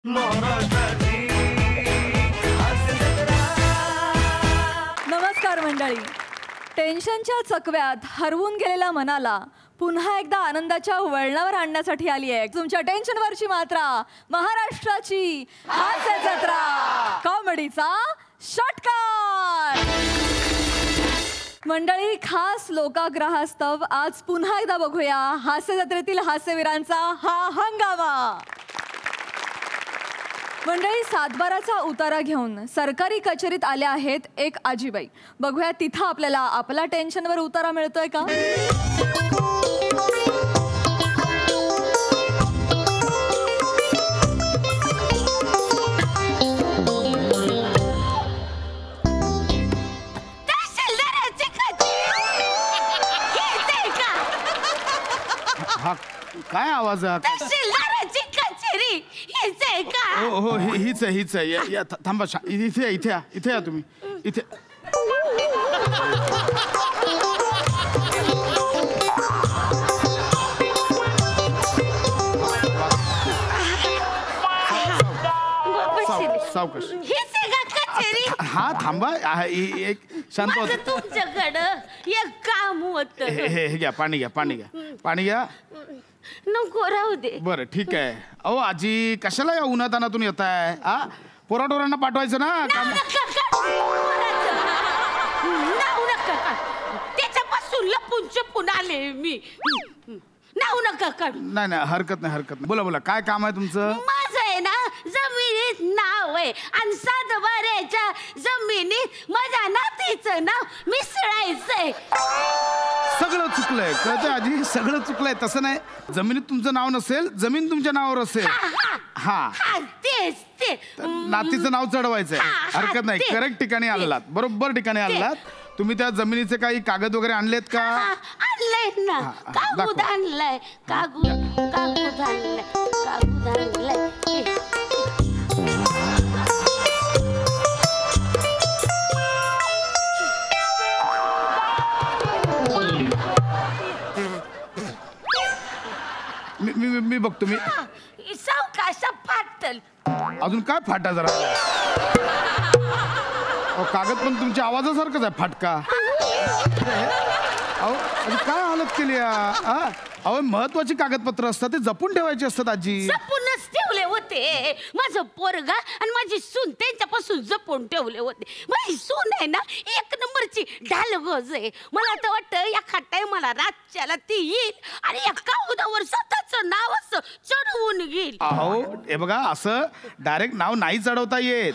नमस्कार मंडळी. टेन्शनच्या चकव्यात हरवून गेलेल्या मनाला पुन्हा एकदा आनंदाच्या वळणावर आणण्यासाठी आली आहे तुमच्या टेन्शनवरची मात्रा, महाराष्ट्राची हास्य जत्रा, कॉमेडीचा षटकार. मंडळी, खास लोकाग्रहास्तव आज पुन्हा एकदा बघूया हास्य जत्रेतील हास्यवीरांचा हा हंगामा. मंडळी, सातबाराचा उतारा घेऊन सरकारी कचेरीत आल्या आहेत एक आजीबाई. बघूया तिथं आपल्याला आपला टेन्शनवर उतारा मिळतोय का. हा काय आवाज आहे? हो हीच आहे. थांबा, इथे या तुम्ही. इथे सावकाश. हा थांबा, एक शांत होत. तुमच्याकडं एक काम होत. हे घ्या, पाणी घ्या. नको, राहू दे. बरं ठीक आहे. अहो आजी, कशाला या उन्हातानातून येत आहे? पोराटोरांना पाठवायचं ना काम. त्याच्यापासून लपून छपून आले मी. नाही, हरकत नाही. बोला काय काम आहे तुमचं? माझं आहे ना, जमिनीत नाव आहे आणि सातबाऱ्याच्या जमिनीत माझ्या नातीचं नाव मिसळायचंय. सगळं चुकलंय, कळतंय आजी, सगळं चुकलंय. तसं नाही, जमिनीत तुमचं नाव नसेल, जमीन तुमच्या नावावर असेल. तेच ते नातीचं नाव चढवायचंय. हरकत नाही, करेक्ट ठिकाणी आलात, बरोबर ठिकाणी आलात. तुम्ही त्या जमिनीचे काही कागद वगैरे आणलेत का? आणलंय ना, कागद आणलाय. मी बघतो. मी सावकाश फाटल. अजून काय फाटा जरा? कागद पण तुमच्या आवाजासारखंच आहे, फाटका. अहो काय हालत केली? अहो महत्वाची कागदपत्र असतात, ते जपून ठेवायची असतात आजी. जपूनच ठेवले होते. माझं पोरगा आणि माझी सून त्यांच्यापासून जपून ठेवले होते. माझी सून आहे ना, एक नंबरची ढालगोज आहे. मला तर वाटतं एखाद टायमाला रातच्याला ती येईल आणि या कागदावर स्वतःचं नाव असं चढवून घेईल. अहो हे बघा, असं डायरेक्ट नाव नाही चढवता येत.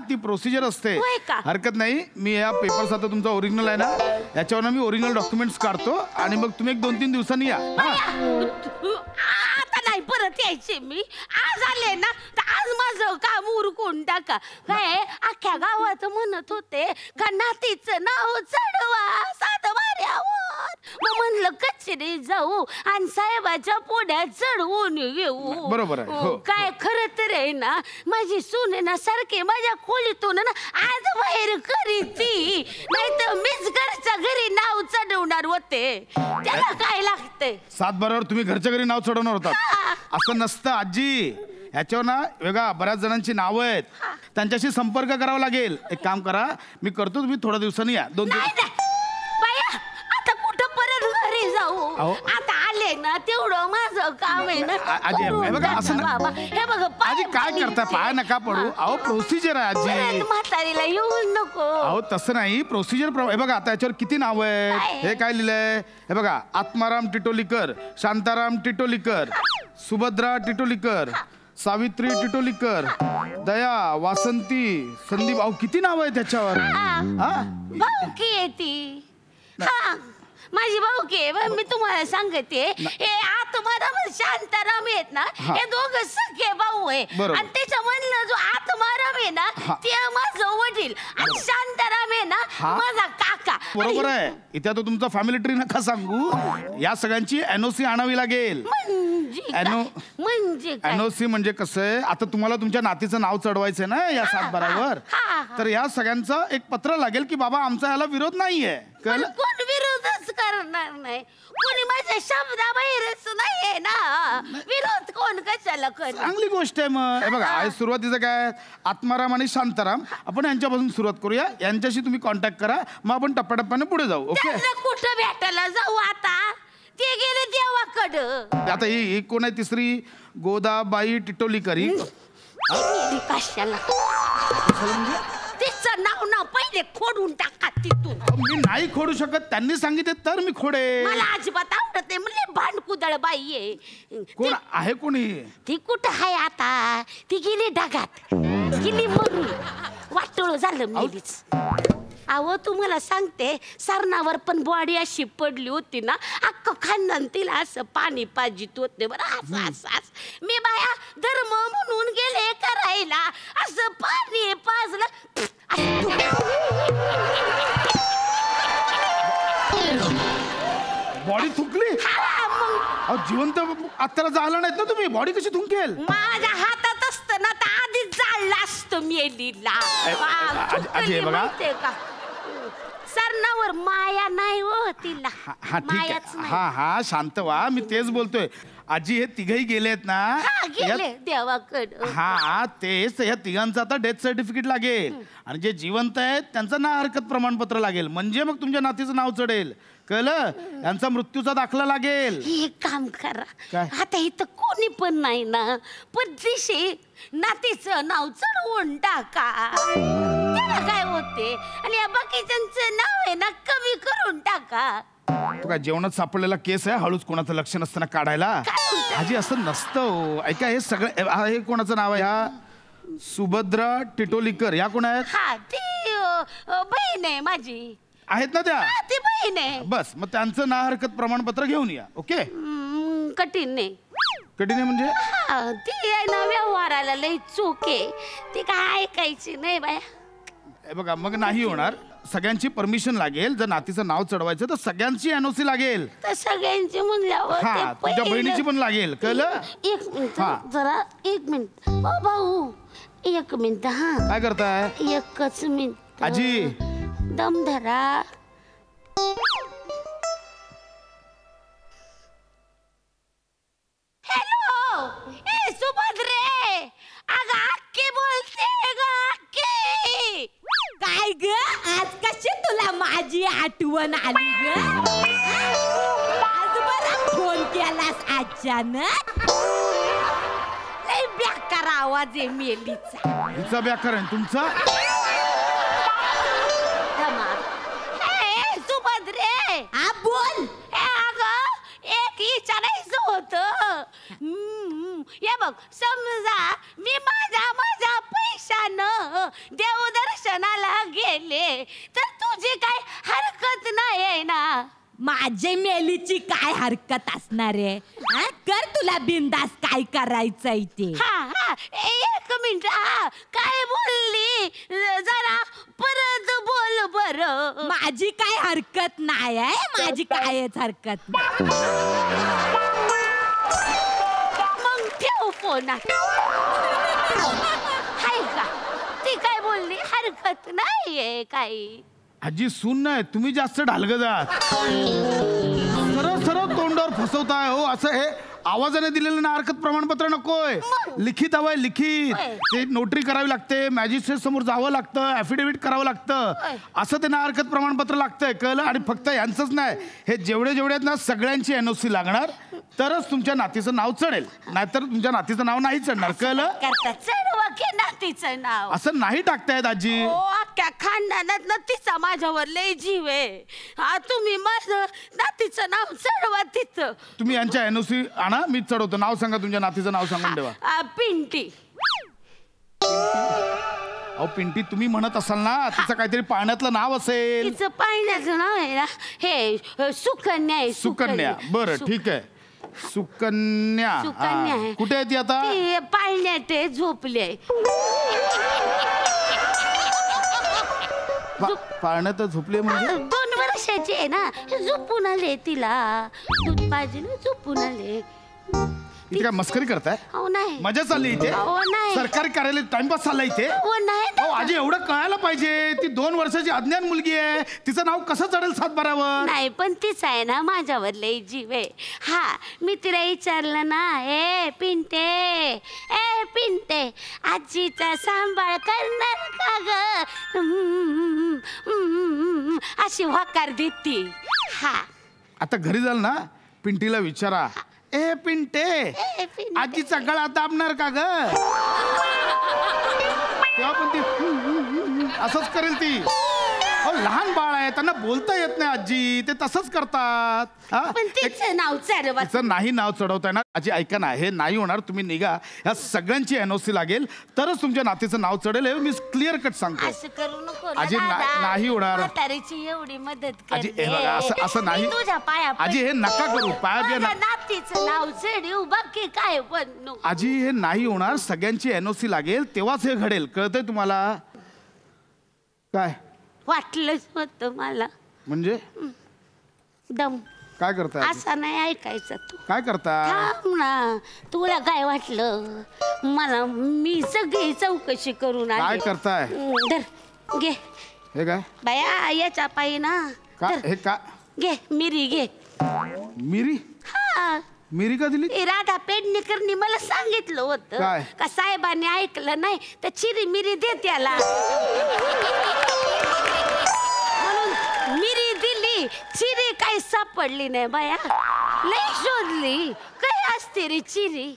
ती प्रोसिजर असते. हरकत नाही. मी या पेपर्स, आता तुमचा ओरिजिनल आहे ना, याच्यावर मी ओरिजिनल डॉक्युमेंट्स काढतो आणि मग तुम्ही 1-2-3 दिवसांनी या. आता नाही परत यायचे मी. आज आले ना तर आज माझं काम उरकून टाका. काय अख्ख्या गावात म्हणत होते का नातीचं नाव चढवा सातबाऱ्यावर. मग म्हणलं कचेरी जाऊ आणि साहेबाच्या पुढ्यात चढवून घेऊ. बरोबर आहे. काय खरं तर आहे ना, माझी सून आहे ना, सारखी माझ्या खोलीतून ना आज बाहेर करीती, नाही तर मीच घरच्या घरी नाव चढवणार होते. त्याला काय लागतंय? सातबारावर तुम्ही घरच्या घरी नाव चढवणार होतात? असं नसतं आजी. ह्याच्यावर ना वेगळा बऱ्याच जणांची नावं आहेत, त्यांच्याशी संपर्क करावा लागेल. एक काम करा, मी करतो, तुम्ही थोड्या दिवसांनी या. 2 दिवस. बाया, आता कुठं परत घरी जाऊ? आता आले ना, तेवढं माझं काम आहे ना. आजी हे बघा, असं बाबा, हे बघा, आजी काय करताय? पाय नका पडू. अहो प्रोसिजर आहे आजी. म्हातारीला येऊन नको. अहो तसं नाही, प्रोसिजर. हे बघा, आता याच्यावर किती नाव आहेत. हे काय लिहिलंय? हे बघा, आत्माराम टिटोलीकर, शांताराम टिटोलीकर, सुभद्रा टिटोलीकर, सावित्री टिटोलीकर, दया, वासंती, संदीप. अहो किती नाव आहे त्याच्यावर. भाऊकी आहे ती. माझी भाऊकी आहे. मी तुम्हाला सांगते, हे आत्माराम शांताराम आहेत ना, हे दोघं सख्खे भाऊ आहे. आणि त्याच्यामधला जो आत्माराम आहे ना, ते माझं वडील, आणि शांताराम आहे ना, माझा काका. बरोबर आहे. इथे तो तुमचा फॅमिली ट्री नका सांगू. या सगळ्यांची NOC आणावी लागेल. म्हणजे काय? एनओसी म्हणजे कसं आहे, आता तुम्हाला तुमच्या नातीचं नाव चढवायचंय ना या 7/12वर, तर या सगळ्यांचं एक पत्र लागेल की बाबा आमचा याला विरोध नाहीये. कळलं? कोण विरोधच करणार नाही, कोणी माझ्या शब्दाबाहेरच नाहीये ना, विरोध कोण कशाला करेल? चांगली गोष्ट आहे. मग हे बघा, आज सुरुवातीचं काय, आत्माराम आणि शांताराम, आपण यांच्यापासून सुरुवात करूया. यांच्याशी तुम्ही कॉन्टॅक्ट करा, मग आपण टप्प्याटप्प्याने पुढे जाऊ. ओके? त्यांना कुठं भेटायला जाऊ आता? ते गेले देवाकडं. आता ही कोण आहे तिसरी? गोदाबाई टिटोलीकर. कशाला? तिचं नाव पहिले खोडून टाका तिथून. मी नाही खोडू शकत, त्यांनी सांगितले तर मी खोडे. मला अजिबात आवडत नाही, म्हणजे भांडकुदळ बाई आहे. कोण आहे? कोणी? ती कुठं आहे आता? ती गेली ढगात, गेली मरून, वाटोळ झालं मेलीच. अहो तुम्हाला सांगते, सरणावर पण बॉडी अशी पडली होती ना, अख्खं खानदान तिला असं पाणी पाजित होते बरं. असं मी बाया धर्म म्हणून गेले करायला, असं पाणी पाजलं. बॉडी थुंकली? जिवंत आत्ताला जाळलं नाहीत ना तुम्ही, बॉडी कशी थुंकेल? माझ्या हातात असतं ना तर आधीच जाळलं असतं मेलीला. माहितीये का, सरणावर माया नाही हो तिला. हा ठीक आहे. हा शांत व्हा, मी तेच बोलतोय. आजी हे तिघही गेलेत ना, गेले देवाकडं. हा तेच, या तिघांचं आता डेथ सर्टिफिकेट लागेल, आणि जे जिवंत आहेत त्यांचं ना हरकत प्रमाणपत्र लागेल, म्हणजे मग तुमच्या नातीचं नाव चढेल. कळलं? यांचा मृत्यूचा दाखला लागेल. एक काम करा, काय? आता इथं कोणी पण नाही ना, पण दिशी नातीचं नाव चढवून टाका, त्याला काय होते. आणि या बाकीच्यांचं नाव आहे ना कमी करून टाका. तू काय जेवणात सापडलेला केस आहे, हळूच कोणाचं लक्ष नसताना काढायला? आजी असं नसतं. ऐका, हे सगळं हे कोणाचं नाव आहे? ह्या सुभद्रा टिटोलीकर, या कोण आहेत? हा ती बहीण आहे माझी. आहेत ना त्या? ती बहीण आहे. बस, मग त्यांचं ना हरकत प्रमाणपत्र घेऊन या. ओके? कठीण नाही. कठीण आहे म्हणजे? ती आहे ना व्यवहाराला लई चूक आहे, ती काय ऐकायची नाही बाया. बघा, मग नाही होणार. सगळ्यांची परमिशन लागेल. जर नातीचं नाव चढवायचं तर सगळ्यांची एनओसी लागेल. तर सगळ्यांची म्हणल्यावर हा, तुझ्या बहिणीची पण लागेल. कळलं? एक मिनिट जरा, एक मिनिट. ओ भाऊ, एक मिनिट. हा, काय करताय? एकच मिनिट. आजी दम धरा. हॅलो, ए सुभद्रे, अगं अक्की बोलते ग, अक्की. काय ग, आज कशी तुला माझी आठवण आली ग? आज बरा फोन केलास अचानक. लय बेकार आवाज आहे मेलीचा. हिचा बेकार आहे तुमचा? सुभद्रे, हा बोल. अगं एक विचारायचं होतं. हे बघ, समजा मी माझ्या पैशानं देवदर्शनाला गेले तर तुझी काय हरकत नाही ना? माझे मेलीची काय हरकत असणार आहे? कर तुला बिंदास काय करायचंय ते. हा, एक मिनिट. काय बोलली, जरा परत बोल बर. माझी काय हरकत नाही आहे, माझी कायच हरकत नाही. मग ठेव फोन. हाय का, ती काय बोलली, हरकत नाहीये काही. आजी सून नाही, तुम्ही जास्त ढालग जात. सरळ सरळ तोंडावर फसवताय हो. असं हे आवाजाने दिलेलं ना हरकत प्रमाणपत्र नकोय, लिखित हवंय. लिखित ते नोटरी करावी लागते, मॅजिस्ट्रेट समोर जावं लागतं, ऍफिडेव्हिट करावं लागतं, असं ते ना हरकत प्रमाणपत्र लागतंय. कळलं? आणि फक्त यांचंच नाही, हे जेवढे आहेत ना सगळ्यांची एनओसी लागणार, तरच तुमच्या नातीचं नाव चढेल, नाहीतर तुमच्या नातीचं नाव नाही चढणार. कळलं? चढवा की नातीचं नाव. असं नाही टाकतायत आजी. अख्ख्या खानदानात ना तिचा माझ्यावर लय जीव आहे. तुम्ही माझं नातीचं नाव चढवा तिथं. तुम्ही यांच्या एनओसी आणा, मी चढवतो. नाव सांगा, तुमच्या नातीचं नाव सांगून ठेवा. पिंटी. अहो पिंटी तुम्ही म्हणत असाल ना, तिचं काहीतरी पाण्यातलं नाव असेल. तिचं पाण्याचं नाव आहे ना, हे सुकन्या आहे. सुकन्या. बरं ठीक आहे, सुकन्या. आहे. कुठे आहे ती आता? ती पाळण्यात आहे, झोपले. पाळण्यात झोपले म्हणजे? 2 वर्षाची आहे ना, झोपून आले. तिला दूध पाहिजे, झोपून आले. इथे काय मस्करी करताय? हो नाही. मजा चालली इथे? हो नाही. सरकारी कार्यालय टाइमपास चालला इथे? हो नाही. अहो आजी एवढं कळायला पाहिजे, ती 2 वर्षाची अज्ञान मुलगी आहे, तिचं नाव कसं चढेल 7-12वर? नाही पण तीच आहे ना माझ्यावर लई जीव आहे. हा मी तिला विचारलं ना, ए पिंटे आजीचा सांभाळ करणार का ग, अशी होकार देती. हा आता घरी जाल ना, पिंटीला विचारा, ए पिंटे आजीचा गळा दाबणार का ग? तेव्हा पण ती असंच करेल ती. लहान बाळ आहे, त्यांना बोलता येत नाही आजी, ते तसंच करतात. पण तिचं नाव चढवा. तिचं नाही नाव चढवताय ना आजी. ऐका ना, हे नाही होणार. तुम्ही निघा, ह्या सगळ्यांची NOC लागेल तरच तुमच्या नातीचं नाव चढेल. हे मी क्लिअर कट सांगतो. असं करू नको आजी. नाही होणार. म्हातारीची एवढी मदत आजी. करते. हे बघा, असं नाही तुझ्या पाया आजी, हे नका करू. पाया बिया नातीचं नाव चढू, बाकी काय पण आजी. हे नाही होणार. सगळ्यांची NOC लागेल तेव्हाच हे घडेल. कळतंय तुम्हाला? काय वाटलंच होतं मला. म्हणजे दम काय करताय? असं नाही ऐकायचं तू. काय करताय? थांब ना, तुला काय वाटलं मला? मी सगळी चौकशी करून आली. काय करताय? धर घे. हे काय बाया, याच्या पायी ना. काय हे का? घे मिरी घे. मिरी? हा मिरी का दिली? राधा पेडणेकरनी मला सांगितलं होतं काय? का साहेबांनी ऐकलं नाही तर चिरी मिरी दे त्याला. म्हणून मिरी दिली, चिरी काही सापडली नाही बाया. लई शोधली, काय असते रे चिरी.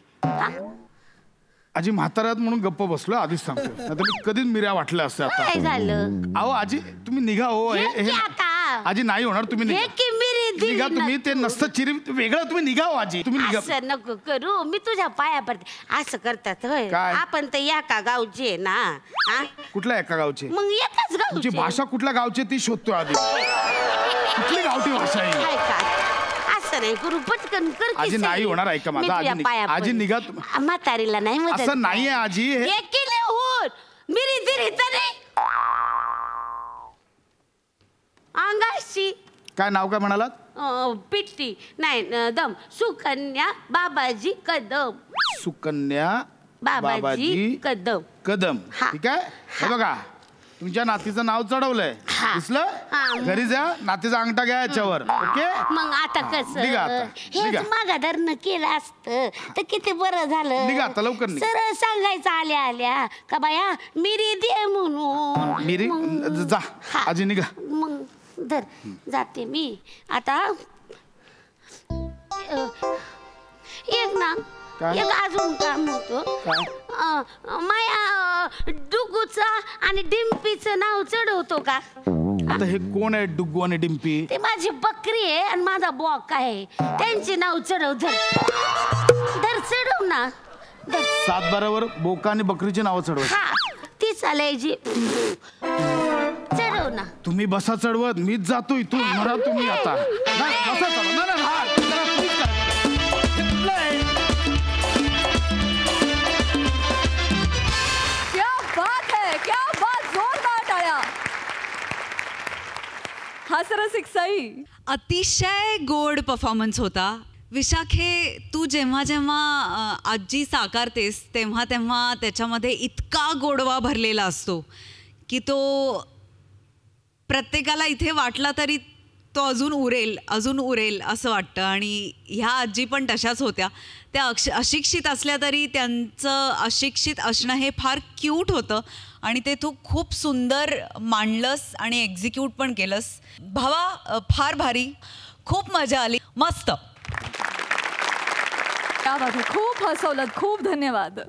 आजी म्हाताऱ्यात म्हणून गप्प बसलो, आधीच सांगतो. नाहीतर मी कधीच मिऱ्या वाटल्या असत्या आता. काय झालं? अहो आजी तुम्ही निघा. हो हे आता आजी नाही होणार. तुम्ही हे निघा. की मिरी दिली निघा तुम्ही. ते नसतं चिरी वेगळं. तुम्ही निघा. हो आजी तुम्ही निघा. असं नको करू, मी तुझ्या पाया पडते. असं करतात होय? काय? आपण तर एका गावचे आहे ना. हा? कुठल्या एका गावचे? मग एकाच तुमची गावचे. भाषा कुठल्या गावची ती शोधतोय आधी. कुठली गावठी भाषा आहे? काय का? असं नाही करू, पटकन कर की आजी सही. नाही होणार. ऐका माझं. मी तुझ्या आजी पाया आजी पडते. निघा. म्हातारीला नाही मदत असं नाहीये आजी. हे एक किलो मिरी दिली तरी अंगाशी. काय नाव काय म्हणालात? पिट्टी नाही दम. सुकन्या बाबाजी कदम. सुकन्या बाबाजी कदम. कदम. हा. ठीक आहे. हे बघा, तुमच्या नातीचं नाव चढवलंय. हा. दिसलं? हा. घरी जा, नातीचा अंगठा घ्या याच्यावर. ओके. मग आता कसं? निघा आता. निघा. हेच मागाधरणं केलं असतं तर किती बरं झालं. निघा आता, लवकर निघा. सरळ सांगायचं आल्या आल्या का बाया मिरी दे म्हणून. मिरी मग- जा. हा. आजी निघा. मग धर जाते मी आता. एक ना, काय? एक अजून काम होतं. काय? माया डुगूचा आणि डिम्पीचं नाव चढवतो का? आता हे कोण आहे डुग्गू आणि डिम्पी? ते माझी बकरी आहे आणि माझा बॉक आहे. त्यांची नाव चढव. धर धर चढव ना. धर. 7-12वर बोका आणि बकरीची नावं चढवत. हा ती चालायची. चढव ना. तुम्ही बसा चढवत, मीच जातो इथून. मरा तुम्ही आता. नाही, बसा चढवत. नाही, नाही, हा. जरा तुम्हीच करा. हे कुठलं आहे? क्या बात है, क्या बात. जोरदार टाळ्या. हा सरसिक सई. अतिशय गोड परफॉर्मन्स होता. विशाखे, तू जेव्हा जेव्हा आजी साकारतेस तेव्हा तेव्हा त्याच्यामध्ये इतका गोडवा भरलेला असतो की तो प्रत्येकाला इथे वाटला तरी तो अजून उरेल असं वाटतं. आणि ह्या आजी पण तशाच होत्या. त्या अशिक्षित असल्या तरी त्यांचं अशिक्षित असणं हे फार क्यूट होतं आणि ते तू खूप सुंदर मांडलंस आणि एक्झिक्यूट पण केलंस. भावा, फार भारी. खूप मजा आली. मस्त. क्या बात है. खूप हसवलं. खूप धन्यवाद.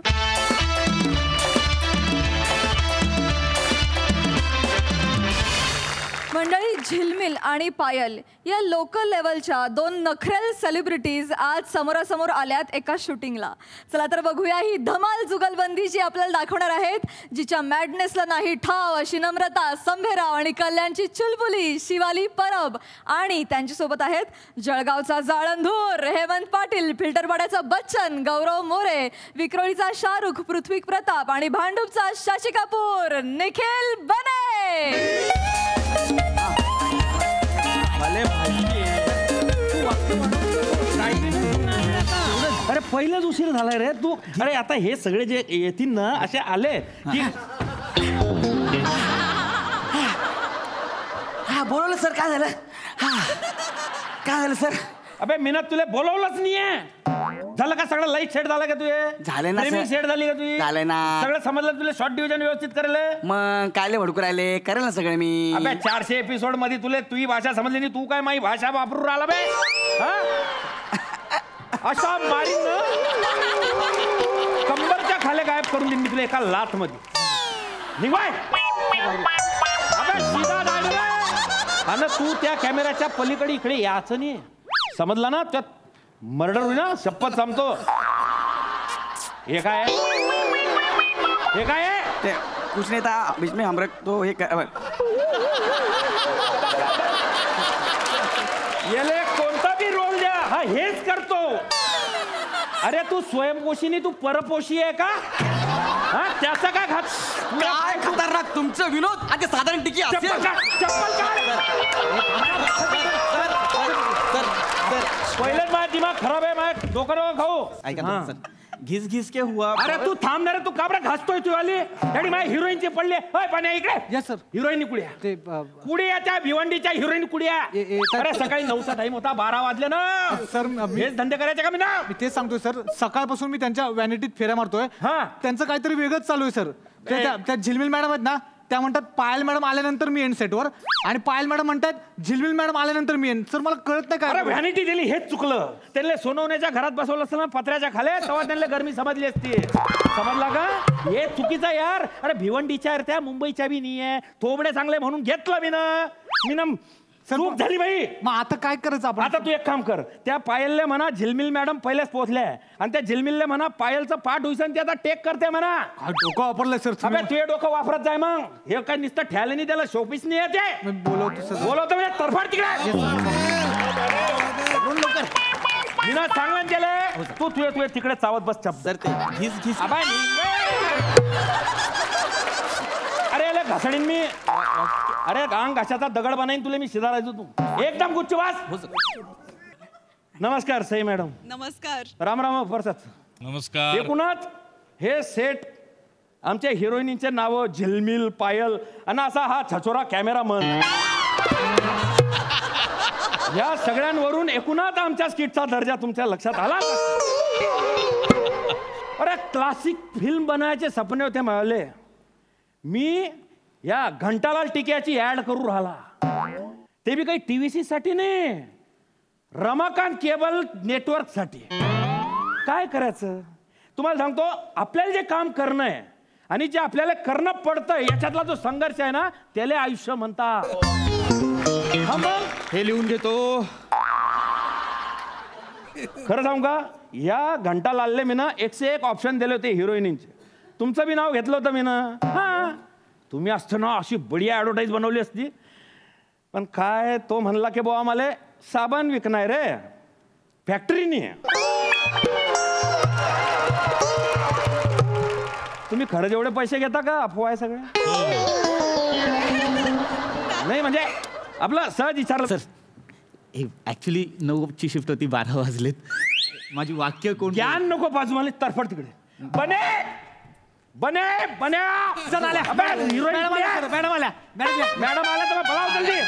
मंडळी, झिलमिल आणि पायल या लोकल लेवलच्या 2 नखरेल सेलिब्रिटीज आज समोरासमोर आल्यात एका शूटिंगला. चला तर बघूया ही धमाल जुगलबंदी जी आपल्याला दाखवणार आहेत, जिच्या मॅडनेसला नाही ठाव अशी नम्रता संभेराव आणि कल्याणची चुलबुली शिवाली परब. आणि त्यांच्यासोबत आहेत जळगावचा जाळंधूर हेमंत पाटील, फिल्टरवाड्याचा बच्चन गौरव मोरे, विक्रोळीचा शाहरुख पृथ्वी प्रताप आणि भांडूपचा शशी कपूर निखिल बने. अरे पहिलेच उशीर झालाय रे तू. अरे आता हे सगळे जे येतील ना असे आले की हा बोलवलं सर. काय झालं? हा काय झालं सर? अबे मीना तुला बोलवलंच नाहीये. झालं का सगळं लाईट सेट झाला का तुझे? झाले ना सर. सेट झाली का तुझी? झालंय ना. सगळं समजलं तुला शॉर्ट डिव्हिजन व्यवस्थित करेल? मग काय भडकू राहिले? करेल ना सगळं मी. अबे 400 एपिसोड मध्ये तुला तुझी भाषा समजली नाही, तू काय माझी भाषा वापरून राहिला बे? अशा मारीन ना कंबरच्या खाली गायब करून देईन मी तुला एका लाथ मध्ये. निघाय अबे सीधा जायचं रे. आणि तू त्या कॅमेऱ्याच्या पलीकडे इकडे याच नाही, समजला ना? त्यात मर्डर होईल ना, शपथ सांगतो. हे काय आहे? हे काय आहे? ते कुछ नहीं था बीच में हम तो ये येले कोणता बी रोल द्या हा हेच करतो. अरे तू स्वयंपोषी तू परपोषी आहे का? हा त्याचा काय घात? काय खतरनाक तुमचं विनोद. आता साधारण टिकी असेल. चप्पल पहिलेच माझा दिमाग खराब आहे. माझ्या डोकं नको खाऊ. ऐका ना सर, घिस घिस के हुआ. अरे तू थांब ना रे. तू का बरं घासतोय तू आली आणि माझ्या हिरोईनचे पडले. होय पाण्या इकडे. Yes sir. हिरोईन कुड्या कुड्या त्या भिवंडीच्या हिरोईन कुड्या. अरे सकाळी 9चा टाइम होता, 12 वाजले ना सर. हेच धंदे करायचे का? मी ना तेच सांगतोय सर. सकाळपासून मी त्यांच्या व्हॅनिटीत फेऱ्या मारतोय. हा. त्यांचं काहीतरी वेगळंच चालू आहे सर. त्या झिलमिल मॅडम आहेत ना, त्या म्हणतात पायल मॅडम आल्यानंतर मी येईन सेटवर, आणि पायल मॅडम म्हणतात झिलमिल मॅडम आल्यानंतर मी येईन. सर मला कळत नाही अरे काय. व्हॅनिटी दिली हेच चुकलं. त्यांना सोनवण्याच्या घरात बसवलं असतं ना पत्र्याच्या खाली, तेव्हा त्यांना गरमी समजली असती. समजला का? हे चुकीचं यार. अरे भिवंडीच्या त्या मुंबईच्या बी नाहीये. थोबडे चांगले म्हणून घेतलं मी ना चूक झाली बाई. मग आता काय करायचं आपण? आता तू एक काम कर. त्या पायलले म्हणा झिलमिल मॅडम पहिलेच पोहोचल्या, आणि त्या झिलमिलले म्हणा पायलचं पाठ होईसन ते आता टेक करते म्हणा. डोकं वापरलंय सर. अबे तुझे डोकं वापरत जाय. मग हे काय नुसतं ठेवलं नाही, त्याला शोपीस नाही येते. बोलवतो सर. बोलवतो म्हणजे तरफाड तिकडे. विना चांगलं केलंय. तू तुझे तिकडे चावत बस चप. सर ते घिस घिस. अरे घासणीन मी. अरे अंग घाशाचा दगड बनाईन तुला मी शिजारायचो. तू एकदम गुच्छ वास. नमस्कार सई मॅडम. नमस्कार. राम राम प्रसाद. नमस्कार. एकूणच हे सेट आमच्या हिरोईनीचे नाव झिलमिल, पायल आणि असा हा छचोरा कॅमेरामन, या सगळ्यांवरून एकूणच आमच्या स्किटचा दर्जा तुमच्या लक्षात आला. अरे क्लासिक फिल्म बनायचे सपने होते मिळाले. मी या घंटालाल टिक्याची ऍड करू राहिला, ते बी काही TVC साठी नाही, रमाकांत केबल नेटवर्क साठी. काय करायचं तुम्हाला सांगतो. आपल्याला जे काम करणं आहे आणि जे आपल्याला करणं पडतंय याच्यातला जो संघर्ष आहे ना, त्याला आयुष्य म्हणतात. हे लिहून घेतो. खरं सांगू का, या घंटालालले मी ना 101 ऑप्शन दिले होते हिरोईनींचे. तुमचं बी नाव घेतलं होतं मी ना. हा तुम्ही असतं ना अशी बढिया ॲडव्हर्टाईज बनवली असती. पण काय तो म्हणला की बुवा आम्हाला साबण विकणार रे, फॅक्टरी नाही. तुम्ही खरं जेवढे पैसे घेता का अफवा आहे सगळे? नाही म्हणजे आपलं सहज विचारलं. सर ऍक्च्युली 9ची शिफ्ट होती, 12 वाजलेत. माझी वाक्य कोण? ज्ञान नको पाजू मला. तरफड तिकडे. बने बने बन्या सर आल्या. हिरोईन मॅडम आल्या. मॅडम आल्या. मॅडम आल्या तर बोलाव जल्दी.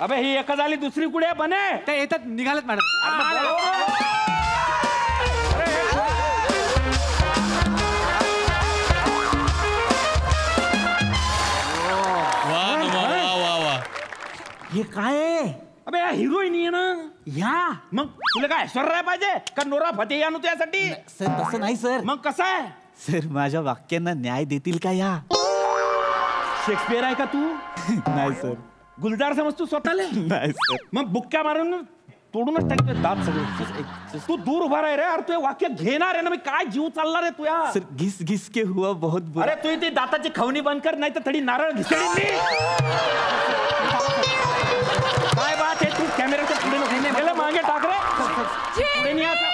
अबे ही एकच आली, दुसरी कुठे बने? ते येतात, निघालेत मॅडम. हे काय आहे? अबे हिरोईन आहे ना ह्या. मग तुला काय ऐश्वर्या पाहिजे का नोरा फतेही आणू त्यासाठी? सर तसं नाही सर. मग कसं आहे? सर माझ्या वाक्यांना न्याय देतील का या? शेक्सपियर आहे का तू? नाही सर. गुलजार समज तू स्वतःला? नाही सर. मग बुक्क्या मारून तोडूनच टाकतोय दात सगळे. तू दूर उभा राह रे. अरे तू वाक्य घेणार आहे ना. मी काय जीव चालणार आहे तुया? सर घिस घिस के हुआ बहुत बुरा. अरे तू ती दाताची खवणी बंद कर, नाही तर थोडी नारळ घिसळी. काय बात आहे? तू कॅमेऱ्याच्या पुढे नको गेलं, मागे टाक रे. पुढे नाही आता.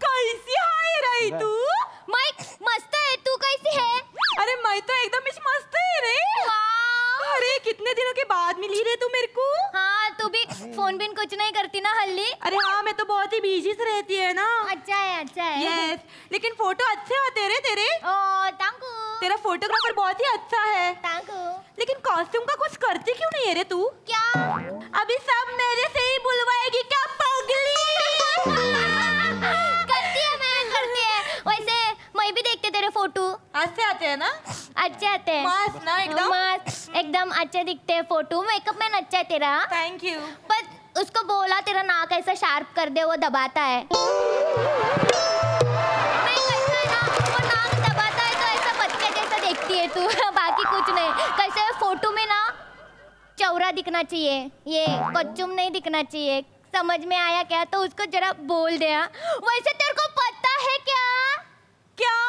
कैसी हाय रे तू? मस्त आहे. तू कितने दिनों के बाद मिली रे तू मेरे को। हाँ तू भी फोन बिन कुछ नहीं करती ना हल्ली। अरे हाँ मैं तो बहुत ही बिजी से रहती है ना। अच्छा है यस लेकिन फोटो अच्छे होते रे तेरे। ओ थैंक यू। तेरा फोटोग्राफर बहुत ही अच्छा है। Thank you. लेकिन कॉस्ट्यूम का कुछ करती क्यों नहीं है रे तू। क्या अभी सब मेरे से ही बुलवाएगी क्या पगली। करती है वैसे मैं भी देखते तेरे फोटो। अच्छे आते हैं ना। अच्छे आते हैं मस्त ना एकदम। मस्त एकदम अच्छे दिखते हैं फोटो। मेकअप मैन अच्छा है तेरा। Thank you. पर उसको बोला तेरा नाक ऐसा शार्प कर दे वो दबाता है। नहीं कैसा है ना वो नाक दबाता है तो ऐसा बच्चे जैसा देखती है तू। बाकी कुछ नहीं। कैसे फोटो में ना चौरा दिखना चाहिए ये कच्चुम नहीं दिखना चाहिए। समझ में आया क्या। तो उसको जरा बोल दे। वैसे तेरे को पता है क्या क्या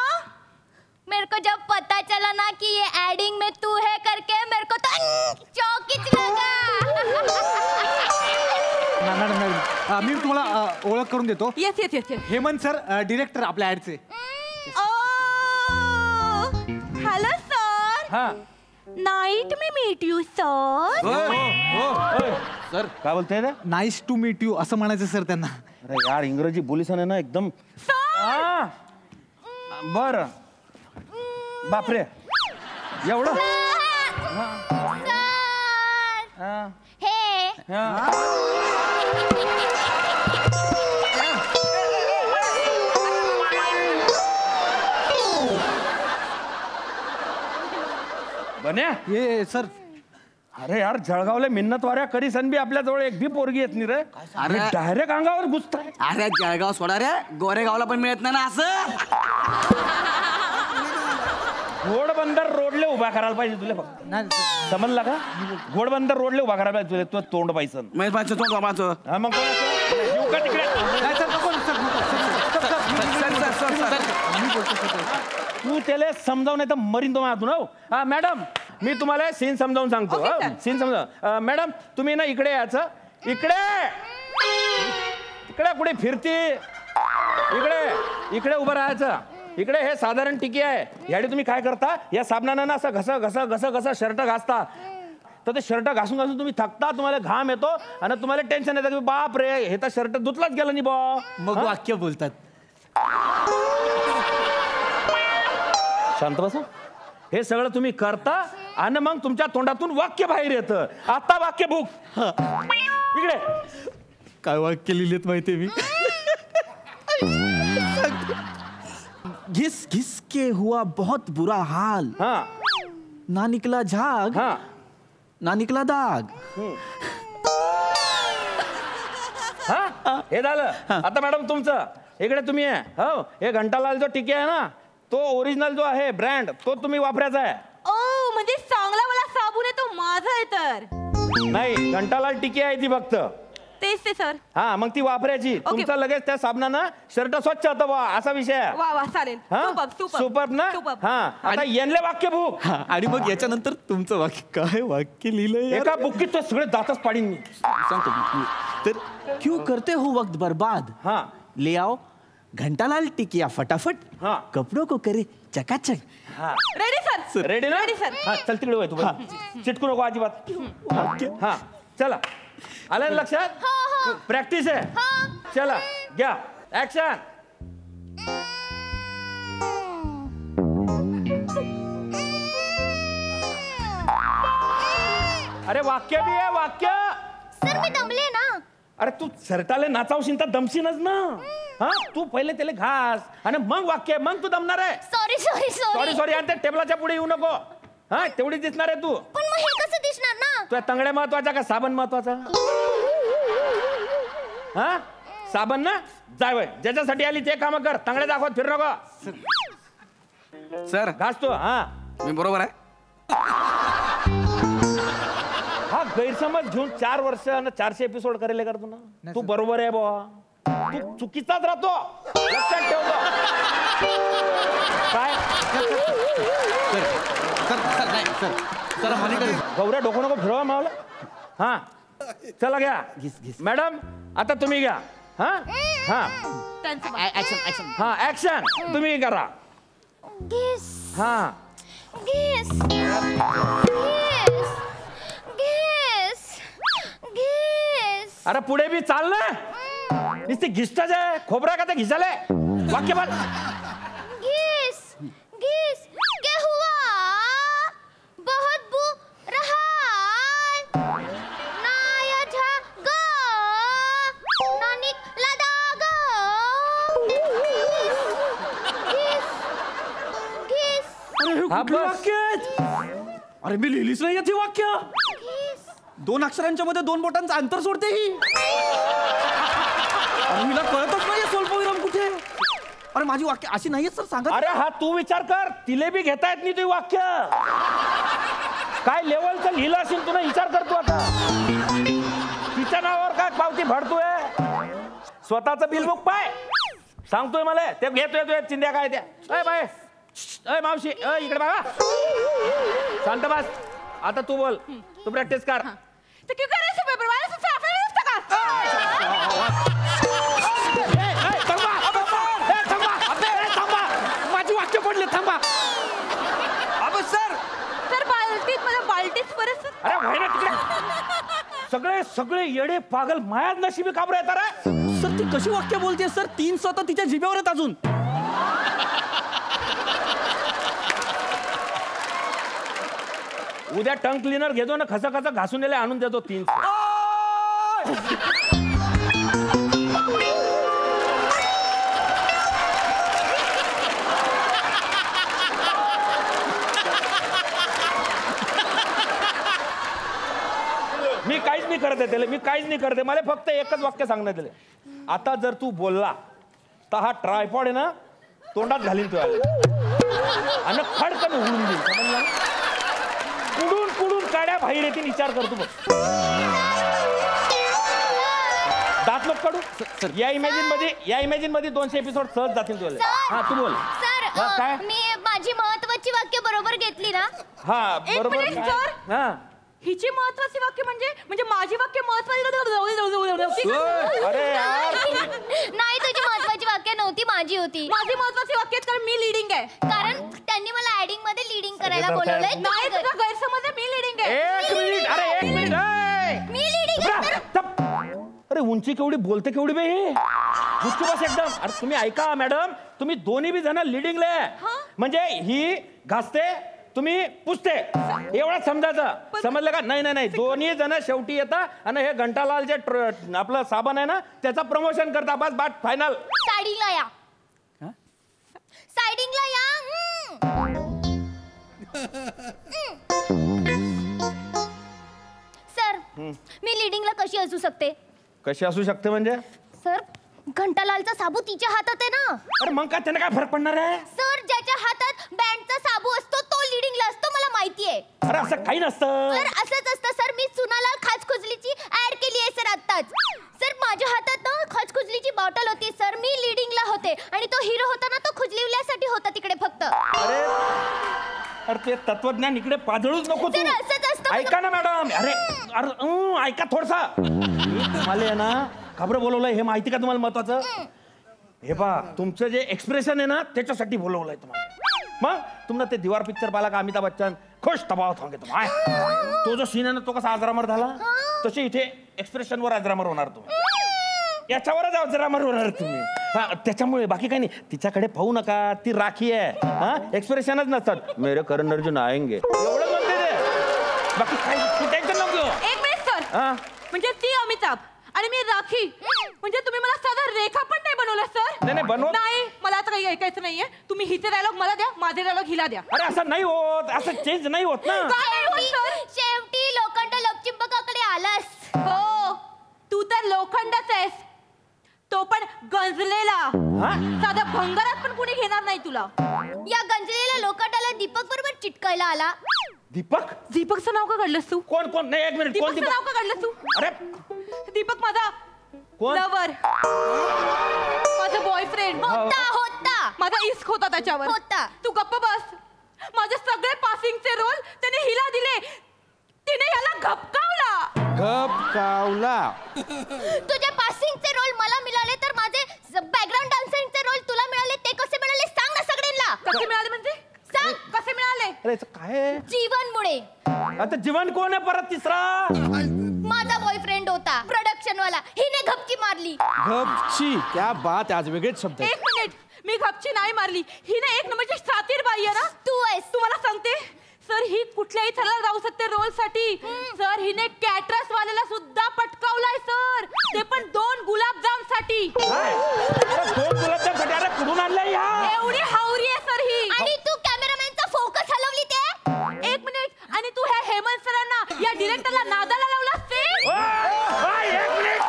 मेरे को जब पता चला ना कि ये एडिंग में तू है करके मेरे को तो चौकीच लगा। मॅडम मी तुम्हाला ओळख करून देतो. Yes yes yes Hemant sir director आपल्या ऍडचे. Hello sir. हाँ नाइट में मीट यू सर. सर काय बोलते रे. नाईस टू मीट यू असं म्हणायचं सर त्यांना. अरे यार इंग्रजी बोलीसाने ना एकदम. बर बापरे एवढं. बन्या ये सर. अरे यार जळगावला मिन्नत वाऱ्या करी सन बी आपल्या जवळ एक बी पोरगी येत नाही रे. अरे डायरेक्ट अंगावर घुसताय. अरे जळगाव सोडा रे गोरेगावला पण मिळत नाही ना असं. घोडबंदर रोडले उभा करायला पाहिजे तुला फक्त. समजला का. घोडबंदर रोडले उभा करायला पाहिजे तुला. तो तोंड पाहिजे महेश तोंड माझं. हा मग येऊ का तिकडे. तू त्याला समजावून नाही तर मरीन तो माझ्यातून. हो हा मॅडम मी तुम्हाला सीन समजावून सांगतो. सीन समजा मॅडम तुम्ही ना इकडे यायचं. इकडे इकडे कुठे फिरती. इकडे इकडे उभं राहायचं. इकडे हे साधारण टिकी आहे. याडी तुम्ही काय करता या साबणानं ना असं घस शर्ट घासता. तर ते शर्ट घासून घासून तुम्ही थकता. तुम्हाला घाम येतो आणि तुम्हाला टेन्शन येतं की बाप रे हे तर शर्ट धुतलाच गेलं नाही बा. मग वाक्य बोलतात. शांत बसा. हे सगळं तुम्ही करता आणि मग तुमच्या तोंडातून वाक्य बाहेर येतं. आता वाक्य भूक. इकडे काय वाक्य लिहिलेत माहितीये मी. घिस घिस के हुआ बहुत बुरा हाल. हाँ ना निकला झाग. हाँ ना निकला दाग. हा हे झालं. आता मॅडम तुमचं इकडे तुम्ही आहे. हो हे घंटालाल जो टिके आहे ना तो ओरिजिनल जो आहे ब्रँड तो तुम्ही वापरायचा आहे. ओ म्हणजे चांगला वाला साबण आहे तो माझा आहे तर. नाही घंटालाल टिके आहे ती फक्त. तेच ते सर. हा मग ती वापरायची. तुमचं लगेच त्या साबणानं शर्ट स्वच्छ होतं बा असा विषय आहे. वा वा चालेल. सुपर ना. हा आता येनले वाक्य भूक. आणि मग याच्यानंतर तुमचं वाक्य काय वाक्य लिहिलंय. एका बुक्कीत तो सगळे दातच पाडीन मी. सांगतो. तर क्यों करते हो वक्त बर्बाद. हाँ ले आओ घंटालाल टिकिया फटाफट. हाँ कपड़ों को करे चकाचक. हाँ रेडी सर. रेडी ना. Ready sir. हा चल तिकडे तू चिटकू नको अजिबात. हा चला आलं ना लक्षात. प्रॅक्टिस आहे. चला घ्या ऍक्शन. अरे वाक्य बी आहे वाक्य. सर मी दमले ना. अरे तू शर्टाले नाचावशील तर दमशीनच ना. हा तू पहिले त्याला घास आणि मग वाक्य मग तू दमणार आहे. Sorry sorry sorry sorry. Sorry आणि त्या टेबलाच्या पुढे येऊ नको. हा तेवढी दिसणार आहे तू. पण मग हे कसं दिसणार ना. तुझ्या तंगड्या महत्वाचा का साबण महत्वाचा. हा साबण ना जाय वय ज्याच्यासाठी आली ते काम कर. तंगड्या दाखवत फिर नको. सर घास तू. हा मी बरोबर आहे. हा गैरसमज घेऊन 4 वर्ष आणि 400 एपिसोड करेल कर तू ना. तू बरोबर आहे बुवा. तू चुकीचाच राहतो. लक्षात ठेवतो. काय गौऱ्या डोकं नको फिरवा मावला. हा चला घ्या मॅडम आता तुम्ही घ्या. हा हा हा ऍक्शन तुम्ही करा. घिस हा घिस घिस अरे पुढे बी चाल ना. नुसती घिसटाच आहे, खोबरा का ते घिसाले. वाक्य बोल. घिस घिस क्या हुआ बहुत बू रहा नाया झागा नानिक लदागा घिस घिस हा बस. अरे मी लिहिलीच नाही ती वाक्य. घिस 2 अक्षरांच्या मध्ये 2 बोटांचं अंतर सोडते ही. अरे मला कळतच नाही स्वल्पविराम कुठे. अरे माझी वाक्य अशी नाहीये सर, सांगा. अरे हा तू विचार कर, तिले बी घेता येत नाही तुझी वाक्य. काय लेवलचं लिहिलं असेल तुला, विचार करतो आता. तिच्या नावावर काय पावती भरतोय. स्वतःचं बिल बुक पाय सांगतोय मला ते घेतोय चिंध्या काय त्या. अय बाय, अय मावशी, अय इकडे बघा. शांत बस. आता तू बोल, तू प्रॅक्टिस कर. माझी वाक्य पडले. थांबा. अबे सर सर बाल्टीत मला बाल्टीच परत. अरे व्हाय ना तिकडे. सगळे सगळे येडे पागल मायाच नशिबी काबरे येतात रे. सर ती कशी वाक्य बोलते सर. 3 स्वतः तिच्या जिभेवर आहेत अजून. उद्या टंग क्लीनर घेतो ना, खसा खसा घासून दिले आणून देतो 3. मी काहीच नाही करत आहे त्याला, मी काहीच नाही करते. मला फक्त एकच वाक्य सांगण्यात दिले. आता जर तू बोलला तर हा ट्रायपॉड आहे ना तोंडात घालीन तू आणि खडकन उडून देईल. समजला. कुडून कुडून काड्या बाहेर येतील विचार करतो बघ. दात लोक काढू. या इमॅजिन मध्ये 200 एपिसोड सहज जातील तुला. हा तू बोल. सर काय मी माझी महत्वाची वाक्य बरोबर घेतली ना. हा बरोबर. हा हिची महत्वाची वाक्य म्हणजे माझी वाक्य महत्वाची. अरे यार नाही तुझी महत्वाची वाक्य नव्हती, माझी होती. माझी महत्वाची वाक्य तर मी लीडिंग आहे. कारण त्यांनी मला ऍडिंग मध्ये लीडिंग करायला बोलवलंय. नाही तुझा गैरसमज आहे, मी लीडिंग आहे. 1 मिनिट. अरे 1 मिनिट. मी लीडिंग. अरे उंची केवढी, बोलते केवढी बे. गुच्ची बस एकदम. अरे तुम्ही ऐका मॅडम, तुम्ही दोन्ही बी जण लिडिंगले. म्हणजे ही घासते, तुम्ही पुसते, एवढंच समजायचं. समजलं का. नाही दोन्ही जण शेवटी येतात आणि हे घंटालाल जे आपलं साबण आहे ना त्याचं प्रमोशन करता. बस बाट फायनल. सायडिंगला या. सायडिंगला या. सर मी लीडिंगला कशी असू शकते. कशी असू शकते म्हणजे. सर घंटालालचा साबू तिच्या हातात आहे ना. अरे मग काय त्याने काय फरक पडणार आहे. सर ज्याच्या हातात बँडचा साबू असतो तो लीडिंगला असतो, मला माहिती आहे. अरे असं काही नसतं. सर असंच असतं सर. मी सुनालाल खाचखुजलीची ऍड केली आहे सर आत्ताच. सर माझ्या हातात ना खाचखुजलीची बॉटल होती सर. मी लीडिंगला होते आणि तो हिरो होता ना तो खुजलिवल्यासाठी होता तिकडे फक्त. अरे ते तत्वज्ञान इकडे पाजळूच नको तू. असंच असतं. ऐका ना मॅडम. अरे अरे ऐका थोडसा. तुम्हाला आहे ना खबर बोलवलंय हे माहिती का तुम्हाला महत्वाचं. हे पहा तुमचं जे एक्सप्रेशन आहे ना त्याच्यासाठी बोलवलंय तुम्हाला. मग तुम्हाला ते दीवार पिक्चर पाहिला का अमिताभ बच्चन खुश दबाव थांबे तुम्हाला. तो जो सीन आहे ना तो कसा अजरामर झाला तसे इथे एक्सप्रेशनवर अजरामर होणार तुम्ही. याच्यावरच अजरामर होणार तुम्ही. त्याच्यामुळे बाकी काही नाही. तिच्याकडे पाहू नका, ती राखी आहे. हा एक्सप्रेशनच नसतात. मेरे करण अर्जुन आएंगे एवढं म्हणते ते. बाकी काही टेन्शन नको. 1 मिनिट सर. म्हणजे ती अमिताभ आणि मी राखी. म्हणजे तुम्ही मला साधा रेखा पण नाही बनवलं सर. नाही बनवत नाही. मला आता काही ऐकायचं नाहीये. तुम्ही हिचे डायलॉग मला द्या, माझे डायलॉग हिला द्या. अरे असं नाही होत. असं चेंज नाही होत ना. शेवटी लोखंड लोकचिंबकाकडे आलास. हो तू तर लोखंडच आहेस, तो पण गंजलेला. साधा भंगारात पण कुणी घेणार नाही तुला. या गंजलेल्या लोखंडाला दीपक बरोबर चिटकायला आला. दीपकचं नाव का काढलंस तू. कोण नाही 1 मिनिट. कोण दीपकचं नाव का काढलंस तू. अरे दीपक माझा लवर, माझा बॉयफ्रेंड होता. माझा इश्क होता त्याच्यावर. तू गप्प बस. माझे सगळे पासिंगचे रोल त्याने हिला दिले. तिने याला घपकावला. तुझे पासिंगचे रोल मला मिळाले तर माझे बॅकग्राऊंड डान्सिंगचे रोल तुला मिळाले ते कसे मिळाले सांग ना सगळ्यांना. कसे मिळाले म्हणजे सांग. कसे मिळाले. आले. अरे काय जीवनमुळे. आता जीवन कोण आहे परत तिसरा? माझा बॉयफ्रेंड होता प्रोडक्शन वाला. हिने घपची मारली. गपची क्या बात. आज वेगळेच शब्द. एक मिनिट, मी घपची नाही मारली. ही ना एक नंबरची सातीर बाई आहे ना. तू आहेस. तुम्हाला सांगते सर, ही कुठल्याही थराला जाऊ शकते रोल साठी. सर, हिने कॅटरस वाल्याला सुद्धा पटकावलाय सर, ते पण 2 गुलाबजाम साठी. 2 गुलाबजाम साठी? अरे कुठून आणलंय या? एवढी हावरी आहे सर ही. आणि तू कॅमेरामॅनचा फोकस हलवली ते. एक मिनिट, आणि तू ह्या हेमंत सरांना या डिरेक्टरला नादाला लावलास ते. एक मिनिट.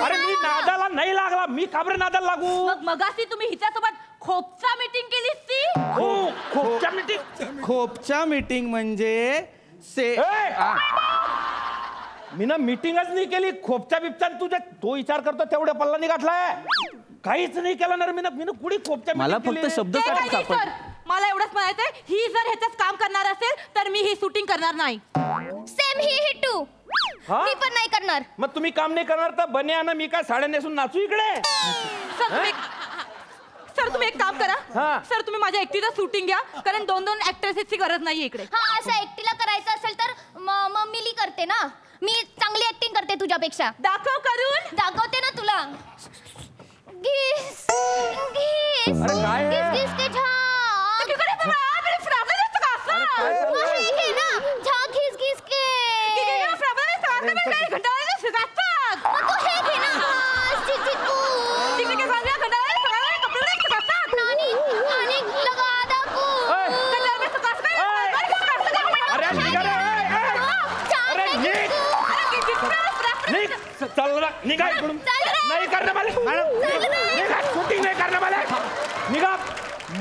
अरे मी नादाला नाही लागला. मी का बरं नादाला लागू? मगाशी तुम्ही हिच्यासोबत खोपचा मीटिंग केलीस ती. खोपच्या मीटिंग? खोपच्या मीटिंग म्हणजे मी ना मीटिंगच नाही केली. खोपच्या बिपच्या तुझ्या तो विचार करतो तेवढ्या पल्ला गाठलाय. काहीच नाही केलं ना मी ना कुणी खोपच्या. मला फक्त शब्द सर, मला एवढंच म्हणायचंय, ही जर ह्याच्यात काम करणार असेल तर मी ही शूटिंग करणार नाही. सेम ही हिटू. मी पण नाही करणार. मग तुम्ही काम नाही करणार तर बने ना मी काय साड्या नेसून नाचू इकडे? सर तुम्ही एक काम करा. सर तुम्ही माझ्या एकटीला शूटिंग घ्या, कारण 2 ऍक्ट्रेसेसची गरज नाहीये इकडे. हा, असं एकटीला करायचं असेल तर मिली करते ना. मी चांगली ऍक्टिंग करते तुझ्यापेक्षा. दाखव करून. दाखवते ना तुला. घिस घिस अरे काय घिस घिस के झाग. घे ना झाग घिस घिस के. तू हे घे ना. आणि लगा दाखव. चल निघा इकडून. नाही करणार मला. शूटिंग नाही करणार मला. निघा.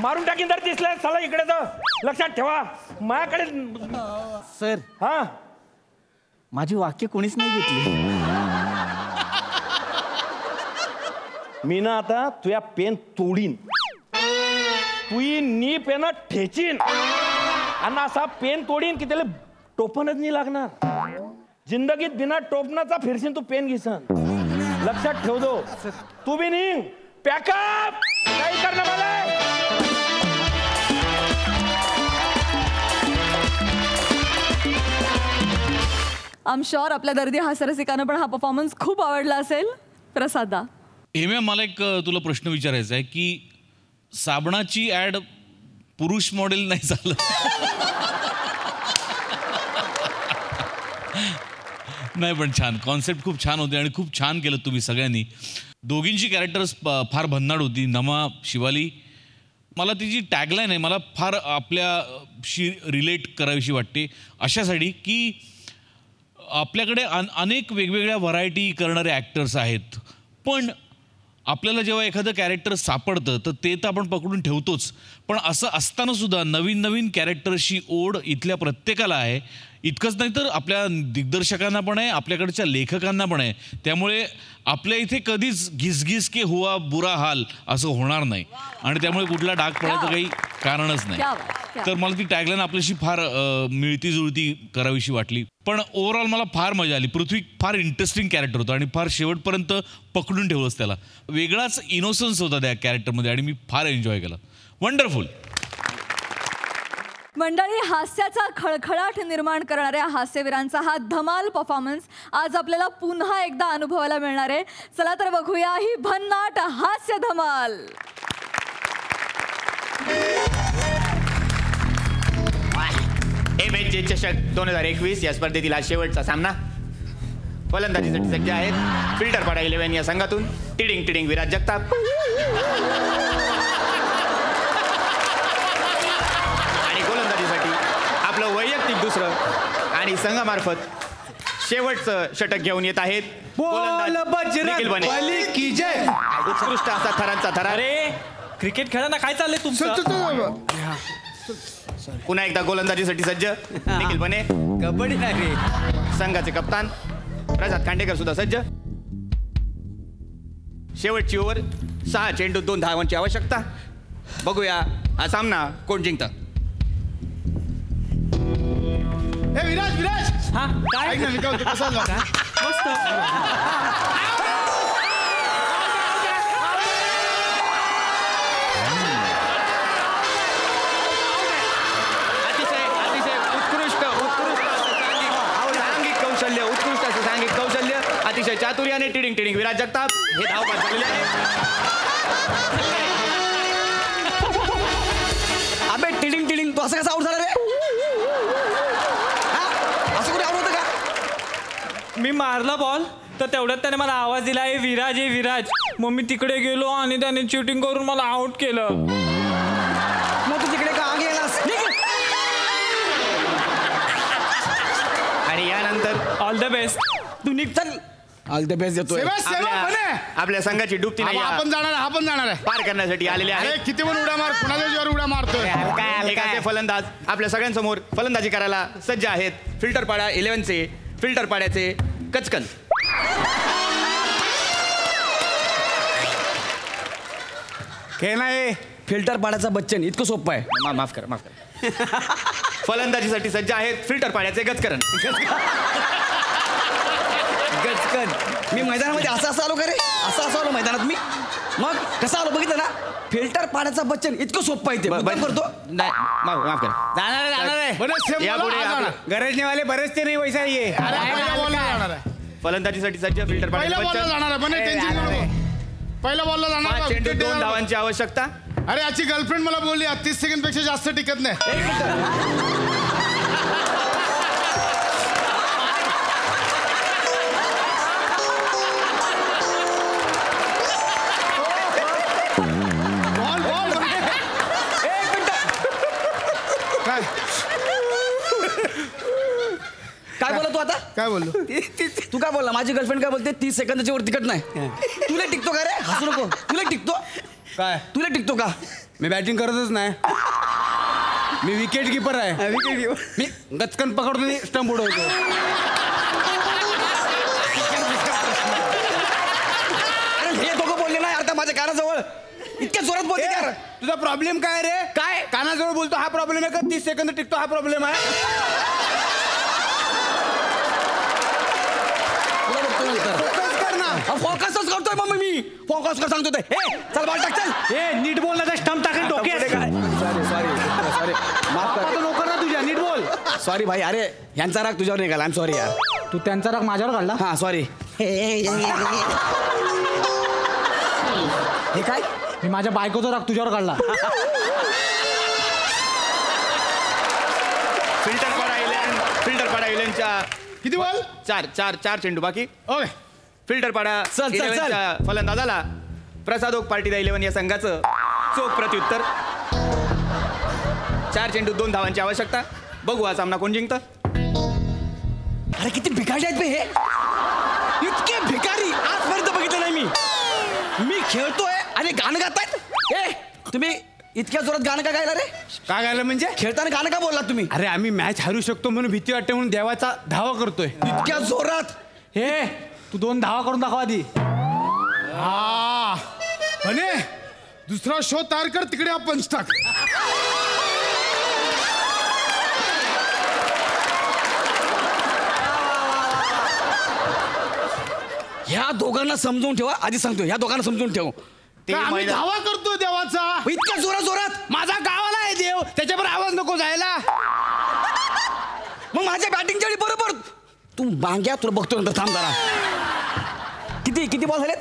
मारून टाकीन जर दिसलं चला इकडे. तर लक्षात ठेवा माझ्याकडे. सर, हा, माझी वाक्य कोणीच नाही घेतली. मी ना आता तुझ्या पेन तोडीन. तुझी नी पेन ठेचीन आणि असा पेन तोडीन की त्याला टोपणच नाही लागणार. जिंदगीत बिना टोपणाचा फिरशील तू पेन घेसन. लक्षात ठेव दो. तू बी निघ. पॅकअप. काही करणार मला. आय एम शुअर आपल्या दर्दी हास्यरसिकांना पण हा परफॉर्मन्स खूप आवडला असेल. प्रसादा. हेम्या, मला एक तुला प्रश्न विचारायचा आहे की साबणाची ऍड पुरुष मॉडेल नाही झालं? नाही पण छान कॉन्सेप्ट, खूप छान होते आणि खूप छान केलं तुम्ही सगळ्यांनी. दोघींची कॅरेक्टर्स फार भन्नाट होती. नमा, शिवाली, मला तिची टॅगलाईन आहे मला फार आपल्याशी रिलेट करावीशी वाटते अशासाठी की आपल्याकडे अनेक वेगवेगळ्या व्हरायटी करणारे ॲक्टर्स आहेत, पण आपल्याला जेव्हा एखादं कॅरेक्टर सापडतं तर ते तर आपण पकडून ठेवतोच, पण असं असताना सुद्धा नवीन नवीन कॅरेक्टर्सची ओढ इथल्या प्रत्येकाला आहे. इतकंच नाही तर आपल्या दिग्दर्शकांना पण आहे, आपल्याकडच्या लेखकांना पण आहे. त्यामुळे आपल्या इथे कधीच घिसघिस के हुआ बुरा हाल असं होणार नाही आणि त्यामुळे कुठला डाग पडायचं काही कारणच नाही. तर मला ती टॅगलाईन आपल्याशी फार मिळती जुळती करावीशी वाटली. पण ओव्हरऑल मला फार मजा आली. पृथ्वी फार इंटरेस्टिंग कॅरेक्टर होतं आणि फार शेवटपर्यंत पकडून ठेवलंच त्याला. वेगळाच इनोसन्स होता त्या कॅरेक्टरमध्ये आणि मी फार एन्जॉय केलं. वंडरफुल. मंडळी, हास्याचा खळखळाट निर्माण करणाऱ्या हास्यवीरांचा हा धमाल परफॉर्मन्स आज आपल्याला पुन्हा एकदा अनुभवायला मिळणार आहे. चला तर बघूया ही भन्नाट हास्य धमाल. MHJ चषक 2021 या स्पर्धेतील हा शेवटचा सामना. फलंदाजीसाठी सज्ज आहेत फिल्टरपाडा 11 या संघातून टिडिंग टिडिंग विराज जगताप आणि गोलंदाजीसाठी आपलं वैयक्तिक दुसरं आणि संघामार्फत शेवटचं षटक घेऊन येत आहेत निखिल बने. उत्कृष्ट असा थरांचा थरा. क्रिकेट खेळताना काय चाललंय तुमचं? पुन्हा एकदा गोलंदाजीसाठी सज्ज निखिल बने. कबड्डी नाही. संघाचे कप्तान प्रसाद खांडेकर सुद्धा सज्ज. शेवटची ओव्हर 6 चेंडू 2 धावांची आवश्यकता. बघूया हा सामना कोण जिंकतं. विराज विराज हा काय मस्त. सांघिक कौशल्य, अतिशय चातुर्य आणि टिडिंग विराज जगताप हे धावपट झालेले आहे. अबे टिडिंग तो असं कसं आउट झाला रे? असं कुठे आउट होतं का? मी मारला बॉल तर तेवढ्यात त्याने मला आवाज दिला, हे विराज. मग मी तिकडे गेलो आणि त्याने चिटिंग करून मला आउट केलं. मग तू तिकडे का गेलास? आणि यानंतर ऑल द बेस्ट. तू निघ चल. ऑल द बेस्ट देतोय. आपल्या संघाची डुबती नाही आपण जाणार आहे पार करण्यासाठी आलेले आहे. किती पण उड्या मार, कुणाच्या जीवावर उड्या मारतोय. एकाचे फलंदाज आपल्या सगळ्यांसमोर फलंदाजी करायला सज्ज आहेत. फिल्टर पाडा 11चे फिल्टर पाड्याचे कचकन. नाही फिल्टर पाड्याचा बच्चन इतकं सोपं आहे. माफ कर. फलंदाजीसाठी सज्ज आहेत फिल्टर पाड्याचे गचकरण. गचकन. मी मैदानामध्ये असं आलो का रे? असं आलो मैदानात मी. मग कसं आलो बघितलं ना? फिल्टर पाड्याचा बच्चन इतकं सोपं आहे ते. करतो नाही माफ कर. जाणार आहे. गरज नाही वाले बरेच ते नाही वैसा ये. फलंदाजीसाठी सज्ज फिल्टर पहिल्या बॉलला जाणार आहे. पहिल्या बॉलला जाणार. 5 चेंडू 2 धावांची आवश्यकता. अरे याची गर्लफ्रेंड मला बोलली 30 सेकंड पेक्षा जास्त टिकत नाही. काय बोला तू आता? काय बोललो? तू काय बोलला? माझी गर्लफ्रेंड काय बोलते? 30 सेकंदाच्या वर तिकट नाही. तुला टिकतो का रे? हसू नको. तुला टिकतो काय? तुला टिकतो का? मी बॅटिंग करतच नाही. मी विकेट किपर आहे. मी गचकन पकडतो स्टंप उडवतो. अरे हे दोघं बोलले नाही आता माझ्या कानाजवळ. इतक्या जोरात बोलते यार. तुझा प्रॉब्लेम काय रे? काय? कानाजवळ बोलतो हा प्रॉब्लेम आहे का? 30 सेकंद टिकतो हा प्रॉब्लेम आहे. फोकसच करतोय मग मी. फोकस कर सांगतो ते. चल बॉल टाक चल. नीट बोल ना, स्टंप टाकेल डोक्यात. सॉरी माफ कर. लवकर ना तुझ्या नीट बोल. सॉरी भाई. अरे ह्यांचा राग तुझ्यावर निघाला. आय एम सॉरी यार. तू त्यांचा राग माझ्यावर काढला. हा सॉरी. हे काय? मी माझ्या बायकोचा राग तुझ्यावर काढला. फिल्टर पाडा 11च्या किती बॉल? 4 चेंडू बाकी. ओके. फिल्टर पाडा 11च्या फलंदाजाला प्रसादोक पार्टीदा 11 या संघाचं चोख प्रत्युत्तर. 4 चेंडू 2 धावांची आवश्यकता. बघू हा सामना कोण जिंकतं. अरे किती भिकारी आहेत बे हे. इतके भिकारी आजपर्यंत बघितलं नाही मी खेळतोय आणि गाणं गातायत. तुम्ही इतक्या जोरात गाणं का गायला रे? काय गायला म्हणजे? खेळताना गाणं का बोलला तुम्ही? अरे आम्ही मॅच हरू शकतो म्हणून भीती वाटते म्हणून देवाचा धावा करतोय. इतक्या जोरात. हे तू 2 धावा करून दाखवा आधी. म्हणे दुसरा शो तयार कर, तिकडे आपण टाक. ह्या दोघांना समजून ठेवा. आधी सांगतो ह्या दोघांना समजून ठेव. आम्ही धावा करतोय देवाचा. इतक्या जोरात. माझा गावाला आहे देव, त्याच्यावर आवाज नको जायला. मग माझ्या बॅटिंगच्या वेळी बरोबर तू मांग्या. तुला बघतो नंतर. थांब जरा. किती बॉल झालेत?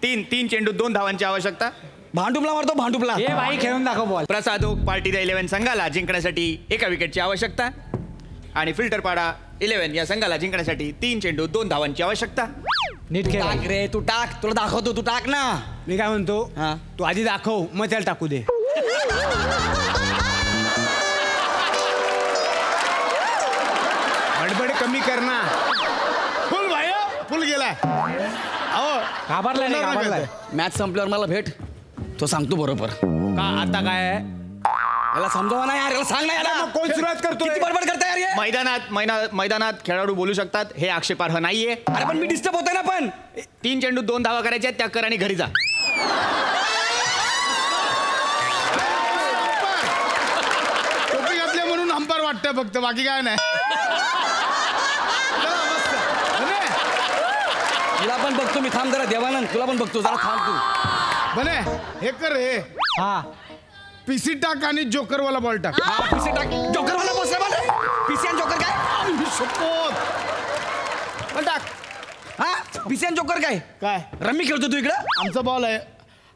3 चेंडू 2 धावांची आवश्यकता. भांडुपला मारतो भांडुपला. हे बाई खेळून दाखव बॉल. प्रसादोक पार्टीदा 11 संघाला जिंकण्यासाठी 1 विकेटची आवश्यकता. आणि फिल्टर पाडा 11 या संघाला जिंकण्यासाठी 3 चेंडू 2 धावांची आवश्यकता. नीट खेळ. टाक रे तू टाक. तुला दाखवतो. तू टाक ना. मी काय म्हणतो, तू आधी दाखव मग त्याला टाकू दे. बडबड कमी कर ना. फुल भाई फुल गेलाय. घाबरलाय. मॅच संपल्यावर मला भेट. तो सांगतो बरोबर. का आता काय आहे? याला समजावा नाही यार. याला सांग ना याला. कोण सुरुवात करतो? किती बडबड करता यार हे? मैदानात खेळाडू बोलू शकतात. हे आक्षेपार्ह नाहीये. अरे पण मी डिस्टर्ब होतोय ना. पण 3 चेंडू 2 धावा करायच्या त्या कर आणि घरी जा. टोपी घातली म्हणून अंपायर वाटतंय फक्त, बाकी काय नाही. तुला पण बघतो मी. थांब जरा देवानंद. तुला पण बघतो जरा. थांब तू. बने हे कर. हे पीसी टाक आणि जोकर वाला बॉल टाक. पीसी टाक. जोकर वाला बॉल. पीसी आणि जोकर काय? शपथ. बॉल टाक. पिसेन जोकर काय काय रम्मी खेळतो तू इकडं? आमचा बॉल आहे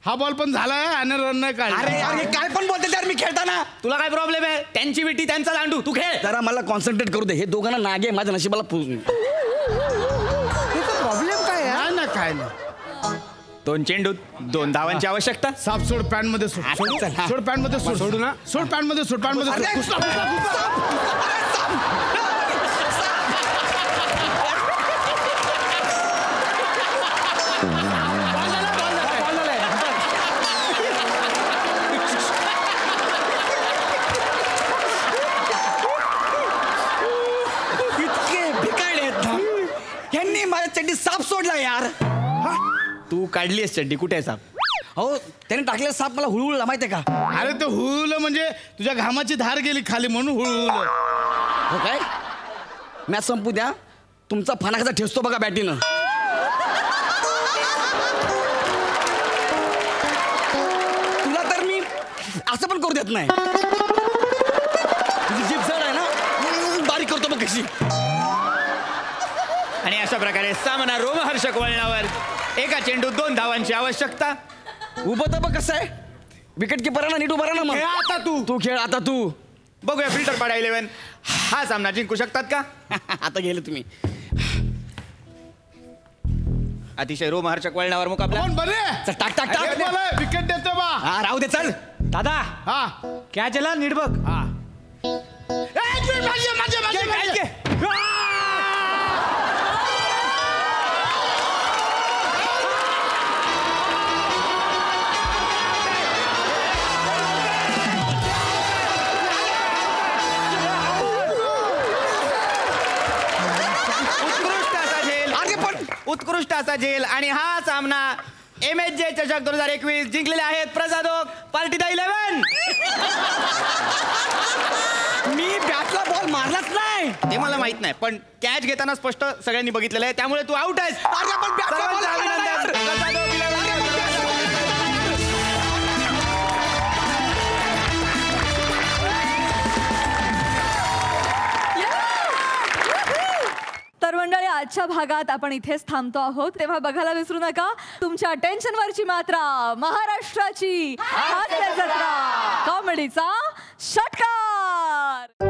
हा बॉल पण झालाय आणि रन नाही काय अरे अरे काय पण बोलते यार मी खेळताना. तुला काय प्रॉब्लेम आहे? त्यांची विटी त्यांचा दांडू, तू खेळ. जरा मला कॉन्सन्ट्रेट करू दे. हे दोघांना नागे माझ्या नशिबाला प्रॉब्लेम काय आहे ना काय ना 2 चेंडूत 2 धावांची आवश्यकता. साप सोड पॅन्ट मध्ये सोड सोड पॅन्ट मध्ये सोड सोडू ना सोड पॅन्ट मध्ये सोड पॅन्ट मध्ये यांनी माझ्या चड्डी साप सोडला यार. तू काढली आहेस चड्डी, कुठे आहे साप? हो त्याने टाकलेला साप मला हुळहुळला माहितीये का? अरे ते हुळहुळलं म्हणजे तुझ्या घामाची धार गेली खाली म्हणून हुळहुळलं. हो काय मॅच संपू द्या. तुमचा फणा कसा ठेचतो बघा बॅटीनं. तुला तर मी असं पण करू देत नाही. तुझी जीभ जड आहे ना, बारीक करतो बघ कशी. आणि अशा प्रकारे सामना रोमहर्षक वळणावर. एका चेंडूत 2 धावांची आवश्यकता. उभं तर बघ कसं आहे. विकेट किपरांना नीट उभा राहा ना मग. आता तू खेळ आता तू. बघूया फिल्टर पाडा 11 हा सामना जिंकू शकतात का? आता गेले तुम्ही. अतिशय रोमहर्षक वळणावर मुकाबला. चल, टाक टाक टाक. विकेट देतो बा. हा राहू दे चल. दादा हा क्या चला नीट बघ. हा उत्कृष्ट असा झेल. आणि हा सामना MSJ चषक 2021 जिंकलेले आहेत Prasad Oak party the 11. Me बॅटला ball मारलाच नाही. ते मला माहित नाही, पण कॅच घेताना स्पष्ट सगळ्यांनी बघितलेलं आहे, त्यामुळे तू आउट आहेस. सर्वांचं अभिनंदन. प्रसादोक 11. तर मंडळी आजच्या भागात आपण इथेच थांबतो आहोत. तेव्हा बघायला विसरू नका तुमच्या टेन्शनवरची मात्रा, महाराष्ट्राची हास्य जत्रा, कॉमेडीचा षटकार.